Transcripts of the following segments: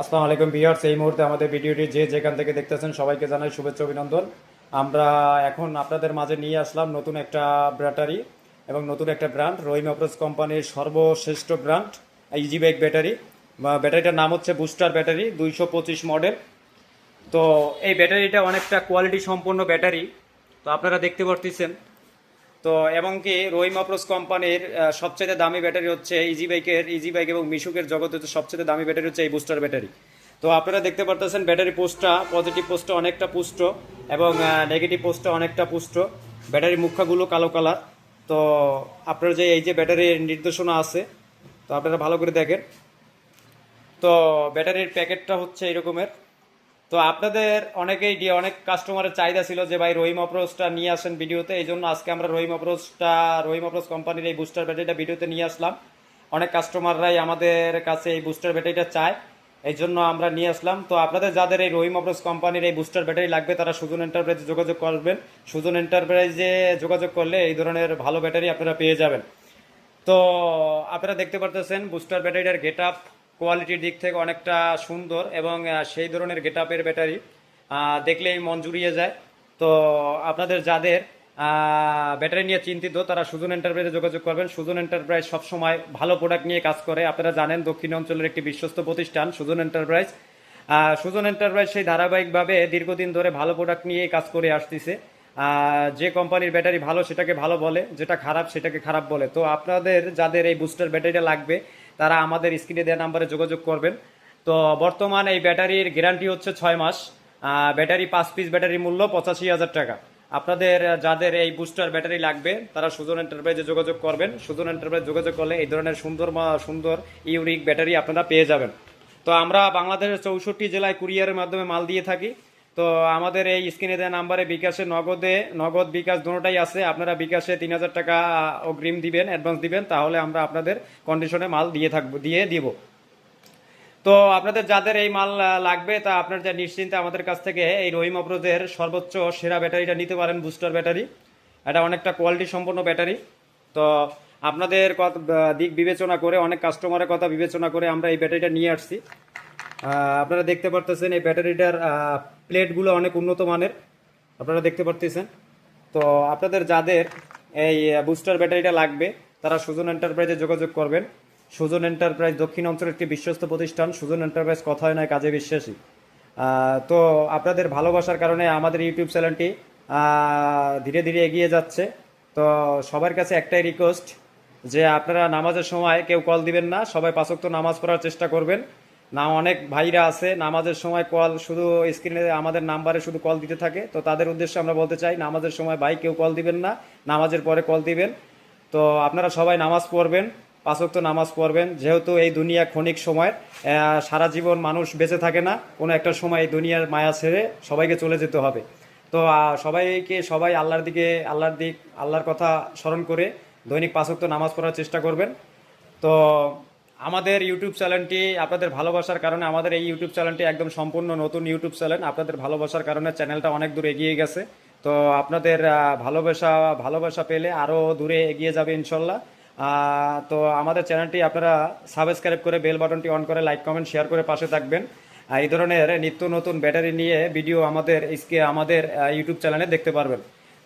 আসসালামু আলাইকুম ভিউয়ার্স, এই মুহূর্তে আমাদের ভিডিওটি যে যেখান থেকে দেখতেছেন সবাইকে জানাই শুভেচ্ছা অভিনন্দন। আমরা এখন আপনাদের মাঝে নিয়ে আসলাম নতুন একটা ব্যাটারি এবং নতুন একটা ব্র্যান্ড, রহিম অপ্রোচ কোম্পানির সর্বশ্রেষ্ঠ ব্র্যান্ড ইজি বাইক ব্যাটারি। ব্যাটারিটার নাম হচ্ছে বুস্টার ব্যাটারি 225 মডেল। তো এই ব্যাটারিটা অনেকটা কোয়ালিটি সম্পন্ন ব্যাটারি। তো আপনারা দেখতে পারতেছেন। তো এবং কি রহিম অপ্রোচ কোম্পানির সবচেয়ে দামি ব্যাটারি হচ্ছে ইজি বাইক এবং মিশুকের জগতে হচ্ছে সবচেয়ে দামি ব্যাটারি হচ্ছে এই বুস্টার ব্যাটারি। তো আপনারা দেখতে পারতেছেন ব্যাটারি পোস্টটা, পজিটিভ পোস্টটা অনেকটা পুষ্ট এবং নেগেটিভ পোস্টটা অনেকটা পুষ্ট। ব্যাটারির মুখাগুলো কালো কালার। তো আপনার যে এই যে ব্যাটারির নির্দেশনা আছে, তো আপনারা ভালো করে দেখেন। তো ব্যাটারির প্যাকেটটা হচ্ছে এরকমের। তো আপনাদের অনেক কাস্টমারের চাহিদা ছিল যে ভাই রহিম অপ্রোচটা নিয়ে আসেন ভিডিওতে, এই জন্য আজকে আমরা রহিম অপ্রোচ কোম্পানির এই বুস্টার ব্যাটারিটা ভিডিওতে নিয়ে আসলাম। অনেক কাস্টমাররাই আমাদের কাছে এই বুস্টার ব্যাটারিটা চায়, এই জন্য আমরা নিয়ে আসলাম। তো আপনাদের যাদের এই রহিম অপ্রোচ কোম্পানির এই বুস্টার ব্যাটারি লাগবে তারা সুজন এন্টারপ্রাইজে যোগাযোগ করবেন। সুজন এন্টারপ্রাইজে যোগাযোগ করলে এই ধরনের ভালো ব্যাটারি আপনারা পেয়ে যাবেন। তো আপনারা দেখতে পারতেছেন বুস্টার ব্যাটারিটার গেট আপ কোয়ালিটির দিক থেকে অনেকটা সুন্দর এবং সেই ধরনের গেট আপের ব্যাটারি দেখলেই মন জুড়িয়ে যায়। তো আপনাদের যাদের ব্যাটারি নিয়ে চিন্তিত তারা সুজন এন্টারপ্রাইজে যোগাযোগ করবেন। সুজন এন্টারপ্রাইজ সবসময় ভালো প্রোডাক্ট নিয়ে কাজ করে। আপনারা জানেন দক্ষিণ অঞ্চলের একটি বিশ্বস্ত প্রতিষ্ঠান সুজন এন্টারপ্রাইজ। সুজন এন্টারপ্রাইজ সেই ধারাবাহিকভাবে দীর্ঘদিন ধরে ভালো প্রোডাক্ট নিয়ে কাজ করে আসতেছে। যে কোম্পানির ব্যাটারি ভালো সেটাকে ভালো বলে, যেটা খারাপ সেটাকে খারাপ বলে। তো আপনাদের যাদের এই বুস্টার ব্যাটারিটা লাগবে তারা আমাদের স্ক্রিনে দেওয়া নাম্বারে যোগাযোগ করবেন। তো বর্তমান এই ব্যাটারির গ্যারান্টি হচ্ছে 6 মাস। ব্যাটারি 5 পিস ব্যাটারির মূল্য 85,000 টাকা। আপনাদের যাদের এই বুস্টার ব্যাটারি লাগবে তারা সুজন এন্টারপ্রাইজে যোগাযোগ করবেন। সুজন এন্টারপ্রাইজ যোগাযোগ করলে এই ধরনের সুন্দর ইউনিক ব্যাটারি আপনারা পেয়ে যাবেন। তো আমরা বাংলাদেশের 64 জেলায় কুরিয়ারের মাধ্যমে মাল দিয়ে থাকি। তো আমাদের এই স্ক্রিনে দেওয়া নাম্বারে বিকাশে নগদ বিকাশ দুটোটাই আছে। আপনারা বিকাশে 3,000 টাকা অগ্রিম দিবেন, অ্যাডভান্স দিবেন, তাহলে আমরা আপনাদের কন্ডিশনে মাল দিয়ে দিব। তো আপনাদের যাদের এই মাল লাগবে তা আপনার যা নিশ্চিন্তে আমাদের কাছ থেকে এই রহিম অপ্রোচের সর্বোচ্চ সেরা ব্যাটারিটা নিতে পারেন, বুস্টার ব্যাটারি। এটা অনেকটা কোয়ালিটি সম্পন্ন ব্যাটারি। তো আপনাদের দিক বিবেচনা করে, অনেক কাস্টমারের কথা বিবেচনা করে আমরা এই ব্যাটারিটা নিয়ে আসছি। আপনারা দেখতে পারতেছেন এই ব্যাটারিটার প্লেটগুলো অনেক উন্নত মানের, আপনারা দেখতে পারতেছেন। তো আপনাদের যাদের এই বুস্টার ব্যাটারিটা লাগবে তারা সুজন এন্টারপ্রাইজে যোগাযোগ করবেন। সুজন এন্টারপ্রাইজ দক্ষিণ অঞ্চলের একটি বিশ্বস্ত প্রতিষ্ঠান। সুজন এন্টারপ্রাইজ কথায় নয় কাজে বিশ্বাসী। তো আপনাদের ভালোবাসার কারণে আমাদের ইউটিউব চ্যানেলটি ধীরে ধীরে এগিয়ে যাচ্ছে। তো সবার কাছে একটাই রিকোয়েস্ট যে আপনারা নামাজের সময় কেউ কল দিবেন না, সবাই 5 ওয়াক্ত নামাজ পড়ার চেষ্টা করবেন। না, অনেক ভাইরা আছে নামাজের সময় কল শুধু স্ক্রিনে আমাদের নাম্বারে শুধু কল দিতে থাকে। তো তাদের উদ্দেশ্যে আমরা বলতে চাই নামাজের সময় ভাই কেউ কল দিবেন না, নামাজের পরে কল দিবেন। তো আপনারা সবাই নামাজ পড়বেন, 5 ওয়াক্ত নামাজ পড়বেন। যেহেতু এই দুনিয়া ক্ষণিক সময়, সারা জীবন মানুষ বেঁচে থাকে না, কোনো একটা সময় এই দুনিয়ার মায়া ছেড়ে সবাইকে চলে যেতে হবে। তো সবাই আল্লাহর কথা স্মরণ করে দৈনিক 5 ওয়াক্ত নামাজ পড়ার চেষ্টা করবেন। তো আমাদের ইউটিউব চ্যানেলটি আপনাদের ভালোবাসার কারণে, আমাদের এই ইউটিউব চ্যানেলটি একদম সম্পূর্ণ নতুন ইউটিউব চ্যানেল। আপনাদের ভালোবাসার কারণে চ্যানেলটা অনেক দূর এগিয়ে গেছে। তো আপনাদের ভালোবাসা পেলে আরও দূরে এগিয়ে যাবে ইনশাল্লাহ। তো আমাদের চ্যানেলটি আপনারা সাবস্ক্রাইব করে বেল বাটনটি অন করে লাইক কমেন্ট শেয়ার করে পাশে থাকবেন। এই ধরনের নিত্য নতুন ব্যাটারি নিয়ে ভিডিও আমাদের ইউটিউব চ্যানেলে দেখতে পারবেন।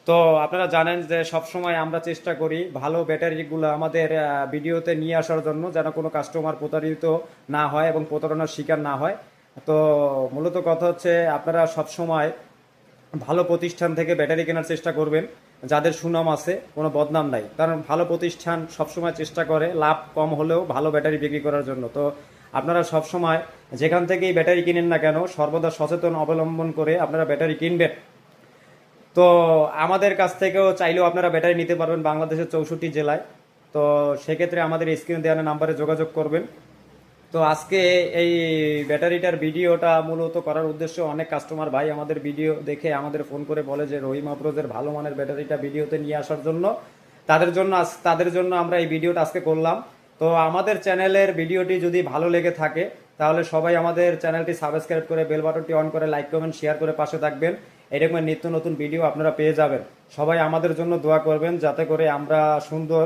তো আপনারা জানেন যে সবসময় আমরা চেষ্টা করি ভালো ব্যাটারিগুলো আমাদের ভিডিওতে নিয়ে আসার জন্য, যেন কোনো কাস্টমার প্রতারিত না হয় এবং প্রতারণার শিকার না হয়। তো মূলত কথা হচ্ছে আপনারা সবসময় ভালো প্রতিষ্ঠান থেকে ব্যাটারি কেনার চেষ্টা করবেন, যাদের সুনাম আছে, কোনো বদনাম নাই। কারণ ভালো প্রতিষ্ঠান সবসময় চেষ্টা করে লাভ কম হলেও ভালো ব্যাটারি বিক্রি করার জন্য। তো আপনারা সবসময় যেখান থেকেই ব্যাটারি কিনেন না কেন সর্বদা সচেতন অবলম্বন করে আপনারা ব্যাটারি কিনবেন। তো আমাদের কাছ থেকেও চাইলেও আপনারা ব্যাটারি নিতে পারবেন বাংলাদেশের 64 জেলায়। তো সেক্ষেত্রে আমাদের স্ক্রিনে দেওয়া নাম্বারে যোগাযোগ করবেন। তো আজকে এই ব্যাটারিটার ভিডিওটা মূলত করার উদ্দেশ্য, অনেক কাস্টমার ভাই আমাদের ভিডিও দেখে আমাদের ফোন করে বলে যে রহিম আফরোজের ভালো মানের ব্যাটারিটা ভিডিওতে নিয়ে আসার জন্য। তাদের জন্য আমরা এই ভিডিওটা আজকে করলাম। তো আমাদের চ্যানেলের ভিডিওটি যদি ভালো লেগে থাকে তাহলে সবাই আমাদের চ্যানেলটি সাবস্ক্রাইব করে বেল বাটনটি অন করে লাইক কমেন্ট শেয়ার করে পাশে থাকবেন। এরকম নিত্য নতুন ভিডিও আপনারা পেয়ে যাবেন। সবাই আমাদের জন্য দোয়া করবেন যাতে করে আমরা সুন্দর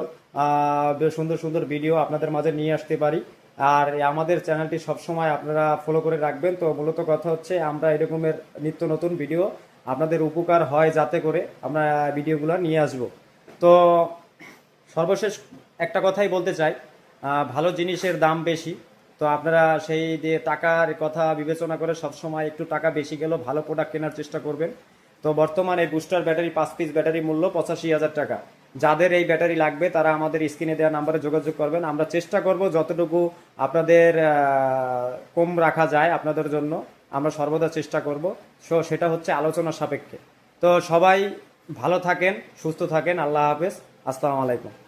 সুন্দর ভিডিও আপনাদের মাঝে নিয়ে আসতে পারি। আর আমাদের চ্যানেলটি সবসময় আপনারা ফলো করে রাখবেন। তো মূলত কথা হচ্ছে আমরা এরকমের নিত্য নতুন ভিডিও আপনাদের উপকার হয় যাতে করে আমরা ভিডিওগুলো নিয়ে আসব। তো সর্বশেষ একটা কথাই বলতে চাই, ভালো জিনিসের দাম বেশি। তো আপনারা সেই দিয়ে টাকার কথা বিবেচনা করে সবসময় একটু টাকা বেশি গেলেও ভালো প্রোডাক্ট কেনার চেষ্টা করবেন। তো বর্তমানে বুস্টার ব্যাটারি 5 পিস ব্যাটারি মূল্য 85,000 টাকা। যাদের এই ব্যাটারি লাগবে তারা আমাদের স্ক্রিনে দেওয়া নাম্বারে যোগাযোগ করবেন। আমরা চেষ্টা করব যতটুকু আপনাদের কম রাখা যায় আপনাদের জন্য, আমরা সর্বদা চেষ্টা করব। সো সেটা হচ্ছে আলোচনা সাপেক্ষে। তো সবাই ভালো থাকেন, সুস্থ থাকেন। আল্লাহ হাফেজ। আসসালামু আলাইকুম।